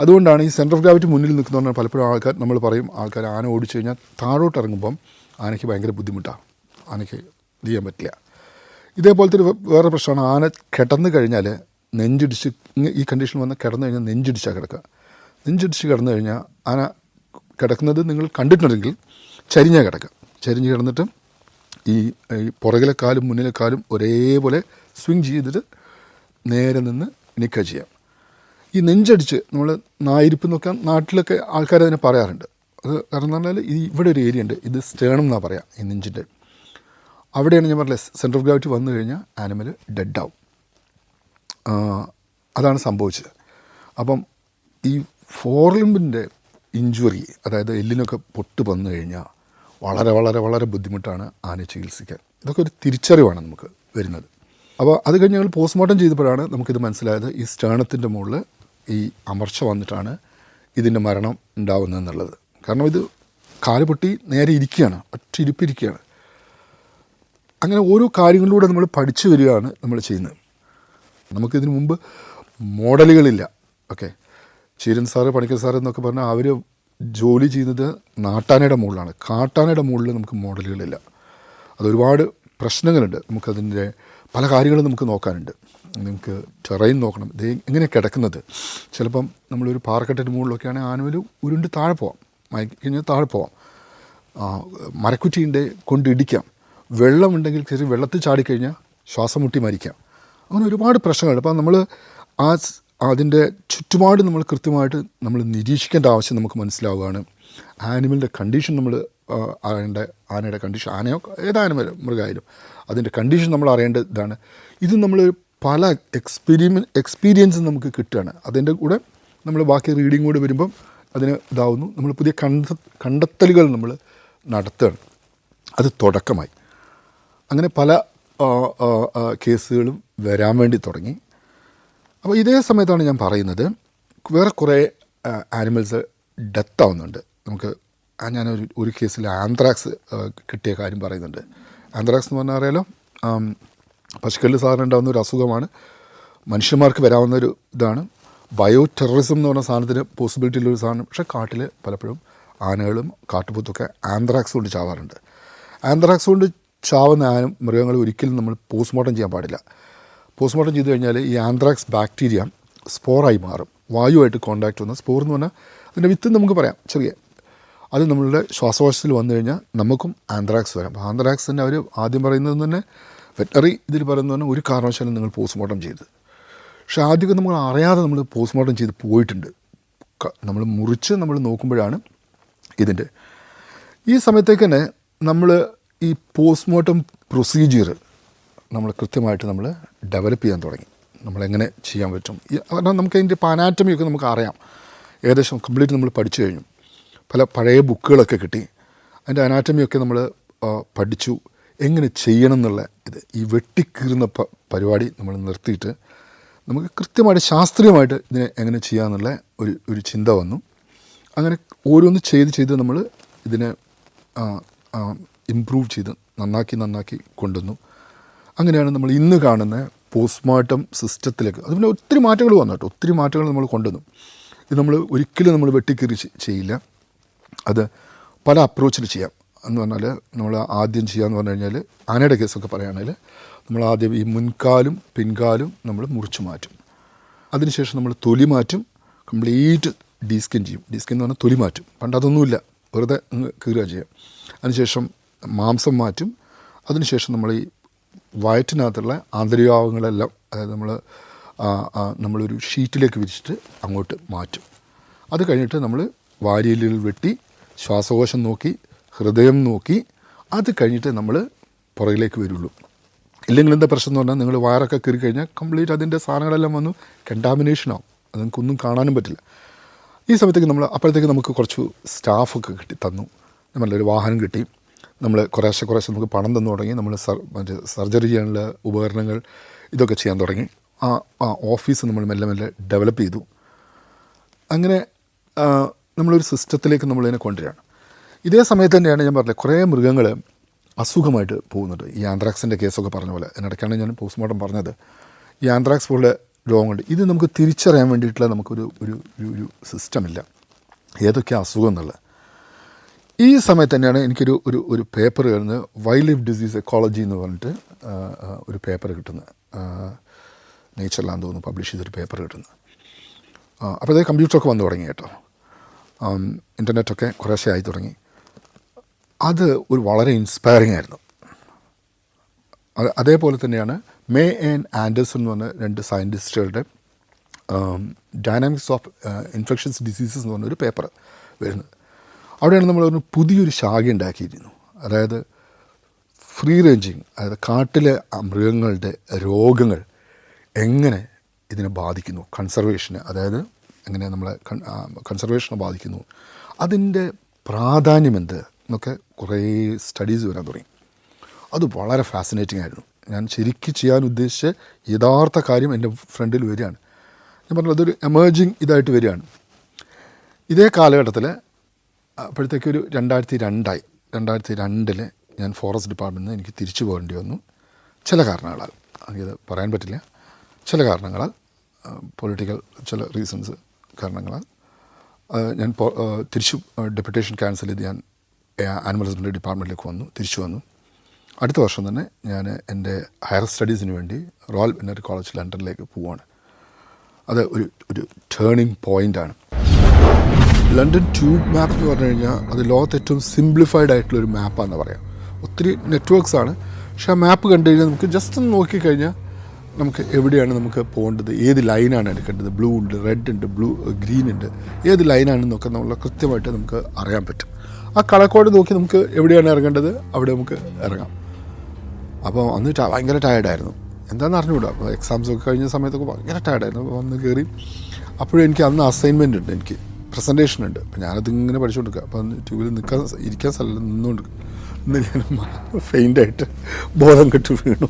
അതുകൊണ്ടാണ് ഈ സെൻറ്റർ ഓഫ് ഗ്രാവിറ്റി മുന്നിൽ നിൽക്കുന്നതുകൊണ്ടാണ് പലപ്പോഴും നമ്മൾ പറയും, ആൾക്കാർ ആന ഓടിച്ചു കഴിഞ്ഞാൽ താഴോട്ട് ഇറങ്ങുമ്പം ആനയ്ക്ക് ഭയങ്കര ബുദ്ധിമുട്ടാണ്, ആനയ്ക്ക് ഇത് ചെയ്യാൻ പറ്റില്ല. ഇതേപോലത്തെ ഒരു വേറെ പ്രശ്നമാണ്, ആന കിടന്നു കഴിഞ്ഞാൽ നെഞ്ചിടിച്ച്, ഈ കണ്ടീഷൻ വന്ന് കിടന്നു കഴിഞ്ഞാൽ നെഞ്ചിടിച്ചാണ് കിടക്കുക. നെഞ്ചിടിച്ച് കിടന്നു കഴിഞ്ഞാൽ ആന കിടക്കുന്നത് നിങ്ങൾ കണ്ടിട്ടുണ്ടെങ്കിൽ ചരിഞ്ഞ കിടക്കുക. ചരിഞ്ഞ് കിടന്നിട്ട് ഈ പുറകിലെ കാലും മുന്നിലെ കാലും ഒരേപോലെ സ്വിങ് ചെയ്തിട്ട് നേരെ നിന്ന് നിൽക്കുക ചെയ്യാം. ഈ നെഞ്ചടിച്ച് നമ്മൾ നായിരിപ്പ് നോക്കാൻ നാട്ടിലൊക്കെ ആൾക്കാർ അതിനെ പറയാറുണ്ട്. അത് കാരണം എന്ന് പറഞ്ഞാൽ ഇവിടെ ഒരു ഏരിയ ഉണ്ട്, ഇത് സ്റ്റേണം എന്നാണ് പറയുക, ഈ നെഞ്ചിൻ്റെ അവിടെയാണ് ഞാൻ പറഞ്ഞത് സെൻറ്റർ ഓഫ് ഗ്രാവിറ്റി വന്നു കഴിഞ്ഞാൽ ആനിമൽ ഡെഡാവും. അതാണ് സംഭവിച്ചത്. അപ്പം ഈ ഫോർലിമ്പിൻ്റെ ഇഞ്ചുറി, അതായത് എല്ലിനൊക്കെ പൊട്ട് വന്നു കഴിഞ്ഞാൽ വളരെ വളരെ വളരെ ബുദ്ധിമുട്ടാണ് ആനയെ ചികിത്സിക്കാൻ. ഇതൊക്കെ ഒരു തിരിച്ചറിവാണ് നമുക്ക് വരുന്നത്. അപ്പോൾ അത് കഴിഞ്ഞ് ഞങ്ങൾ പോസ്റ്റ്മോർട്ടം ചെയ്തപ്പോഴാണ് നമുക്കിത് മനസ്സിലായത് ഈ സ്റ്റേണത്തിൻ്റെ മുകളിൽ ഈ അമർച്ച വന്നിട്ടാണ് ഇതിൻ്റെ മരണം ഉണ്ടാവുന്നതെന്നുള്ളത്. കാരണം ഇത് കാല് പൊട്ടി നേരെ ഇരിക്കുകയാണ്, ഒറ്റ ഇരിപ്പിരിക്കുകയാണ്. അങ്ങനെ ഓരോ കാര്യങ്ങളിലൂടെ നമ്മൾ പഠിച്ചു വരികയാണ് നമ്മൾ ചെയ്യുന്നത്. നമുക്കിതിനു മുമ്പ് മോഡലുകളില്ല. Okay, Cheeran sir, Panicker sir എന്നൊക്കെ പറഞ്ഞാൽ അവർ ജോലി ചെയ്യുന്നത് നാട്ടാനയുടെ മുകളിലാണ്. കാട്ടാനയുടെ മുകളിൽ നമുക്ക് മോഡലുകളില്ല. അതൊരുപാട് പ്രശ്നങ്ങളുണ്ട്. നമുക്കതിൻ്റെ പല കാര്യങ്ങളും നമുക്ക് നോക്കാനുണ്ട്. നമുക്ക് ടെറൈൻ നോക്കണം, ഇത് എങ്ങനെ കിടക്കുന്നത്. ചിലപ്പം നമ്മളൊരു പാറക്കെട്ടിൻ്റെ മുകളിലൊക്കെ ആണെങ്കിൽ ആനുവൽ ഉരുണ്ട് താഴെ പോവാം, മയക്കി കഴിഞ്ഞാൽ താഴെ പോവാം. മരക്കുറ്റിൻ്റെ കൊണ്ട് ഇടിക്കാം. വെള്ളമുണ്ടെങ്കിൽ ചെറിയ വെള്ളത്തിൽ ചാടിക്കഴിഞ്ഞാൽ ശ്വാസം മുട്ടി മരിക്കാം. അങ്ങനെ ഒരുപാട് പ്രശ്നങ്ങളുണ്ട്. അപ്പം നമ്മൾ അതിൻ്റെ ചുറ്റുപാട് നമ്മൾ കൃത്യമായിട്ട് നമ്മൾ നിരീക്ഷിക്കേണ്ട ആവശ്യം നമുക്ക് മനസ്സിലാവുകയാണ്. ആനിമലിൻ്റെ കണ്ടീഷൻ നമ്മൾ ആനയുടെ കണ്ടീഷൻ, ആനയോ ഏതാനും മൃഗമായാലും അതിൻ്റെ കണ്ടീഷൻ നമ്മൾ അറിയേണ്ട ഇതാണ്. ഇത് നമ്മൾ പല എക്സ്പീരിയൻസ് നമുക്ക് കിട്ടുകയാണ്. അതിൻ്റെ കൂടെ നമ്മൾ ബാക്കി റീഡിങ് കൂടെ വരുമ്പം അതിന് ഇതാവുന്നു. നമ്മൾ പുതിയ കണ്ടെത്തലുകൾ നമ്മൾ നടത്തുകയാണ്. അത് തുടക്കമായി. അങ്ങനെ പല കേസുകളും വരാൻ വേണ്ടി തുടങ്ങി. അപ്പോൾ ഇതേ സമയത്താണ് ഞാൻ പറയുന്നത് വേറെ കുറേ ആനിമൽസ് ഡെത്ത് ആവുന്നുണ്ട്. നമുക്ക് ഒരു കേസിൽ ആന്ത്രാക്സ് കിട്ടിയ കാര്യം പറയുന്നുണ്ട്. ആന്ത്രാക്സ് എന്ന് പറഞ്ഞാൽ അറിയാലോ, പശുക്കളിൽ സാധാരണ ഉണ്ടാകുന്ന ഒരു അസുഖമാണ്. മനുഷ്യന്മാർക്ക് വരാവുന്നൊരു ഇതാണ്. ബയോ ടെററിസം എന്ന് പറഞ്ഞ സാധനത്തിന് പോസിബിലിറ്റി ഉള്ളൊരു സാധനം. പക്ഷേ കാട്ടിൽ പലപ്പോഴും ആനകളും കാട്ടുപോത്തൊക്കെ ആന്ത്രാക്സ് കൊണ്ട് ചാവാറുണ്ട്. ആന്ത്രാക്സ് കൊണ്ട് ചാവുന്ന മൃഗങ്ങൾ ഒരിക്കലും നമ്മൾ പോസ്റ്റ്മോർട്ടം ചെയ്യാൻ പാടില്ല. പോസ്റ്റ്മോർട്ടം ചെയ്ത് കഴിഞ്ഞാൽ ഈ ആന്ത്രാക്സ് ബാക്ടീരിയ സ്പോറായി മാറും. വായുവായിട്ട് കോണ്ടാക്ട് വന്ന സ്പോർ എന്ന് പറഞ്ഞാൽ അതിൻ്റെ വിത്ത് നമുക്ക് പറയാം ചെറിയ, അത് നമ്മളുടെ ശ്വാസകോശത്തിൽ വന്നു കഴിഞ്ഞാൽ നമുക്കും ആന്ത്രാക്സ് വരാം. അപ്പോൾ ആന്ത്രാക്സിൻ്റെ അവർ ആദ്യം പറയുന്നത് തന്നെ വെറ്ററി ഇതിൽ പറയുന്നത് തന്നെ ഒരു കാരണവശാലും നിങ്ങൾ പോസ്റ്റ്മോർട്ടം ചെയ്ത്. പക്ഷേ ആദ്യമൊക്കെ നമ്മൾ അറിയാതെ നമ്മൾ പോസ്റ്റ്മോർട്ടം ചെയ്ത് പോയിട്ടുണ്ട്. നമ്മൾ മുറിച്ച് നമ്മൾ നോക്കുമ്പോഴാണ് ഇതിൻ്റെ ഈ സമയത്തേക്ക് തന്നെ നമ്മൾ ഈ പോസ്റ്റ്മോർട്ടം പ്രൊസീജിയർ നമ്മൾ കൃത്യമായിട്ട് നമ്മൾ ഡെവലപ്പ് ചെയ്യാൻ തുടങ്ങി. നമ്മളെങ്ങനെ ചെയ്യാൻ പറ്റും, കാരണം നമുക്ക് അതിൻ്റെ അനാറ്റമിയൊക്കെ നമുക്ക് അറിയാം. ഏകദേശം കംപ്ലീറ്റ് നമ്മൾ പഠിച്ചു കഴിഞ്ഞു. പല പഴയ ബുക്കുകളൊക്കെ കിട്ടി. അതിൻ്റെ അനാറ്റമിയൊക്കെ നമ്മൾ പഠിച്ചു. എങ്ങനെ ചെയ്യണം എന്നുള്ള ഇത് ഈ വെട്ടിക്കീറുന്ന പരിപാടി നമ്മൾ നിർത്തിയിട്ട് നമുക്ക് കൃത്യമായിട്ട് ശാസ്ത്രീയമായിട്ട് ഇതിനെ എങ്ങനെ ചെയ്യാമെന്നുള്ള ഒരു ചിന്ത വന്നു. അങ്ങനെ ഓരോന്ന് ചെയ്ത് നമ്മൾ ഇതിനെ ഇമ്പ്രൂവ് ചെയ്ത് നന്നാക്കി കൊണ്ടുവന്നു. അങ്ങനെയാണ് നമ്മൾ ഇന്ന് കാണുന്ന പോസ്റ്റ്മോർട്ടം സിസ്റ്റത്തിലേക്ക്. അതുപോലെ ഒത്തിരി മാറ്റങ്ങൾ വന്നു കേട്ടോ, ഒത്തിരി മാറ്റങ്ങൾ നമ്മൾ കൊണ്ടുവന്നു. ഇത് നമ്മൾ ഒരിക്കലും നമ്മൾ വെട്ടിക്കീറി ചെയ്യില്ല. അത് പല അപ്രോച്ചിൽ ചെയ്യാം. എന്ന് പറഞ്ഞാൽ നമ്മൾ ആദ്യം ചെയ്യാമെന്ന് പറഞ്ഞു കഴിഞ്ഞാൽ ആനയുടെ കേസൊക്കെ പറയുകയാണെങ്കിൽ നമ്മൾ ആദ്യം ഈ മുൻകാലും പിൻകാലും നമ്മൾ മുറിച്ച് മാറ്റും. അതിനുശേഷം നമ്മൾ തൊലി മാറ്റും, കംപ്ലീറ്റ് ഡീസ്കിൻ ചെയ്യും. ഡീസ്കിൻ എന്ന് പറഞ്ഞാൽ തൊലി മാറ്റും. പണ്ട് അതൊന്നുമില്ല, വെറുതെ കീറുക ചെയ്യാം. അതിനുശേഷം മാംസം മാറ്റും. അതിനുശേഷം നമ്മൾ ഈ വയറ്റിനകത്തുള്ള ആന്തരികാവങ്ങളെല്ലാം, അതായത് നമ്മളൊരു ഷീറ്റിലേക്ക് വിരിച്ചിട്ട് അങ്ങോട്ട് മാറ്റും. അത് കഴിഞ്ഞിട്ട് നമ്മൾ വാരിയലുകൾ വെട്ടി ശ്വാസകോശം നോക്കി ഹൃദയം നോക്കി അത് കഴിഞ്ഞിട്ട് നമ്മൾ പുറകിലേക്ക് വരുള്ളൂ. ഇല്ലെങ്കിൽ എന്താ പ്രശ്നം എന്ന് പറഞ്ഞാൽ നിങ്ങൾ വയറൊക്കെ കയറി കഴിഞ്ഞാൽ കംപ്ലീറ്റ് അതിൻ്റെ സാധനങ്ങളെല്ലാം വന്നു കണ്ടാമിനേഷനാവും. അത് നമുക്കൊന്നും കാണാനും പറ്റില്ല. ഈ സമയത്തേക്ക് അപ്പോഴത്തേക്ക് നമുക്ക് കുറച്ച് സ്റ്റാഫൊക്കെ തന്നു. നമ്മളൊരു വാഹനം കിട്ടി. നമ്മൾ കുറേശ്ശെ നമുക്ക് പണം തന്നു തുടങ്ങി. നമ്മൾ മറ്റേ സർജറി ചെയ്യാനുള്ള ഉപകരണങ്ങൾ ഇതൊക്കെ ചെയ്യാൻ തുടങ്ങി. ആ ഓഫീസ് നമ്മൾ മെല്ലെ ഡെവലപ്പ് ചെയ്തു. അങ്ങനെ നമ്മളൊരു സിസ്റ്റത്തിലേക്ക് നമ്മളിതിനെ കൊണ്ടുവരികയാണ്. ഇതേ സമയത്ത് തന്നെയാണ് ഞാൻ പറഞ്ഞത് കുറേ മൃഗങ്ങൾ അസുഖമായിട്ട് പോകുന്നുണ്ട്. ഈ ആന്ത്രാക്സിൻ്റെ കേസൊക്കെ പറഞ്ഞ പോലെ ഇതിനിടയ്ക്കാണ് ഞാൻ പോസ്റ്റ്മോർട്ടം പറഞ്ഞത്. ഈ ആന്ത്രാക്സ് പോലുള്ള രോഗങ്ങളുണ്ട്. ഇത് നമുക്ക് തിരിച്ചറിയാൻ വേണ്ടിയിട്ടുള്ള നമുക്കൊരു സിസ്റ്റമില്ല, ഏതൊക്കെ അസുഖം എന്നുള്ളത്. ഈ സമയത്ത് തന്നെയാണ് എനിക്കൊരു പേപ്പർ വരുന്നത്, വൈൽഡ് ലൈഫ് ഡിസീസ് എക്കോളജി എന്ന് പറഞ്ഞിട്ട് ഒരു പേപ്പർ കിട്ടുന്നത്. നേച്ചറിലാന്ന് തോന്നുന്നു പബ്ലിഷ് ചെയ്തൊരു പേപ്പർ കിട്ടുന്നത്. അപ്പോൾ അതേ കമ്പ്യൂട്ടറൊക്കെ വന്നു തുടങ്ങി കേട്ടോ, ഇൻ്റർനെറ്റൊക്കെ കുറേശ്ശെ ആയി തുടങ്ങി. അത് വളരെ ഇൻസ്പയറിംഗ് ആയിരുന്നു. അതേപോലെ തന്നെയാണ് മേ ആൻഡ് ആൻഡേഴ്സൺ എന്ന് പറഞ്ഞ 2 സയൻറ്റിസ്റ്റുകളുടെ ഡൈനാമിക്സ് ഓഫ് ഇൻഫെക്ഷൻസ് ഡിസീസസ് എന്ന് പറഞ്ഞൊരു പേപ്പർ വരുന്നത്. അവിടെയാണ് നമ്മൾ പുതിയൊരു ശാഖ ഉണ്ടാക്കിയിരുന്നു. അതായത് ഫ്രീ റേഞ്ചിങ്, അതായത് കാട്ടിലെ മൃഗങ്ങളുടെ രോഗങ്ങൾ എങ്ങനെ ഇതിനെ ബാധിക്കുന്നു, കൺസർവേഷന്, അതായത് എങ്ങനെ നമ്മളെ കൺസർവേഷനെ ബാധിക്കുന്നു, അതിൻ്റെ പ്രാധാന്യം എന്ത് എന്നൊക്കെ കുറേ സ്റ്റഡീസ് വരാൻ തുടങ്ങി. അത് വളരെ ഫാസിനേറ്റിംഗ് ആയിരുന്നു. ഞാൻ ശരിക്കും ചെയ്യാൻ ഉദ്ദേശിച്ച യഥാർത്ഥ കാര്യം എൻ്റെ ഫ്രണ്ടിൽ വരികയാണ്. ഞാൻ പറഞ്ഞത് അതൊരു എമേർജിങ് ഇതായിട്ട് വരികയാണ്. ഇതേ കാലഘട്ടത്തിൽ അപ്പോഴത്തേക്കൊരു 2002 ഞാൻ ഫോറസ്റ്റ് ഡിപ്പാർട്ട്മെൻറ്റിൽ നിന്ന് എനിക്ക് തിരിച്ചു പോകേണ്ടി വന്നു. ചില കാരണങ്ങളാൽ, എനിക്കത് പറയാൻ പറ്റില്ല, ചില കാരണങ്ങളാൽ, പൊളിറ്റിക്കൽ ചില റീസൺസ് കാരണങ്ങളാൽ ഞാൻ തിരിച്ചു ഡെപ്യൂട്ടേഷൻ ക്യാൻസൽ ചെയ്ത് ഞാൻ ആനിമൽ ഹസ്ബൻഡറി ഡിപ്പാർട്ട്മെൻറ്റിലേക്ക് തിരിച്ചു വന്നു. അടുത്ത വർഷം തന്നെ ഞാൻ എൻ്റെ ഹയർ സ്റ്റഡീസിന് വേണ്ടി റോയൽ വെറ്ററിനറി കോളേജ് ലണ്ടനിലേക്ക് പോവുകയാണ്. അത് ഒരു ടേണിംഗ് പോയിൻ്റാണ്. ലണ്ടൻ ട്യൂബ് മാപ്പ് എന്ന് പറഞ്ഞു കഴിഞ്ഞാൽ അത് ലോകത്ത് ഏറ്റവും സിംപ്ലിഫൈഡ് ആയിട്ടുള്ളൊരു മാപ്പാണെന്ന് പറയാം. ഒത്തിരി നെറ്റ്വർക്ക്സാണ്, പക്ഷേ ആ മാപ്പ് കണ്ടു കഴിഞ്ഞാൽ നമുക്ക് ജസ്റ്റ് ഒന്ന് നോക്കിക്കഴിഞ്ഞാൽ നമുക്ക് എവിടെയാണ് നമുക്ക് പോകേണ്ടത്, ഏത് ലൈനാണ് എടുക്കേണ്ടത്, ബ്ലൂ ഉണ്ട്, റെഡ് ഉണ്ട്, ഗ്രീൻ ഉണ്ട്, ഏത് ലൈനാണെന്നൊക്കെ നമ്മൾ കൃത്യമായിട്ട് നമുക്ക് അറിയാൻ പറ്റും. ആ കളക്കോട് നോക്കി നമുക്ക് എവിടെയാണ് ഇറങ്ങേണ്ടത് അവിടെ നമുക്ക് ഇറങ്ങാം. അപ്പോൾ അന്ന് ഭയങ്കര ടയർഡായിരുന്നു, എന്താണെന്ന് അറിഞ്ഞുകൂടാ. അപ്പോൾ എക്സാംസൊക്കെ കഴിഞ്ഞ സമയത്തൊക്കെ ഭയങ്കര ടയർഡായിരുന്നു. അപ്പോൾ വന്ന് കയറി അപ്പോഴും എനിക്ക് അന്ന് അസൈൻമെൻ്റ് ഉണ്ട്, എനിക്ക് പ്രസൻറ്റേഷൻ ഉണ്ട്. അപ്പോൾ ഞാനതിങ്ങനെ പഠിച്ചുകൊണ്ടിരിക്കുക. അപ്പോൾ അന്ന് ട്യൂബിൽ ഇരിക്കാൻ സ്ഥലം നിന്നുകൊണ്ട് ഞാൻ ഫെയിൻ്റായിട്ട് ബോധം കെട്ട് വീണു.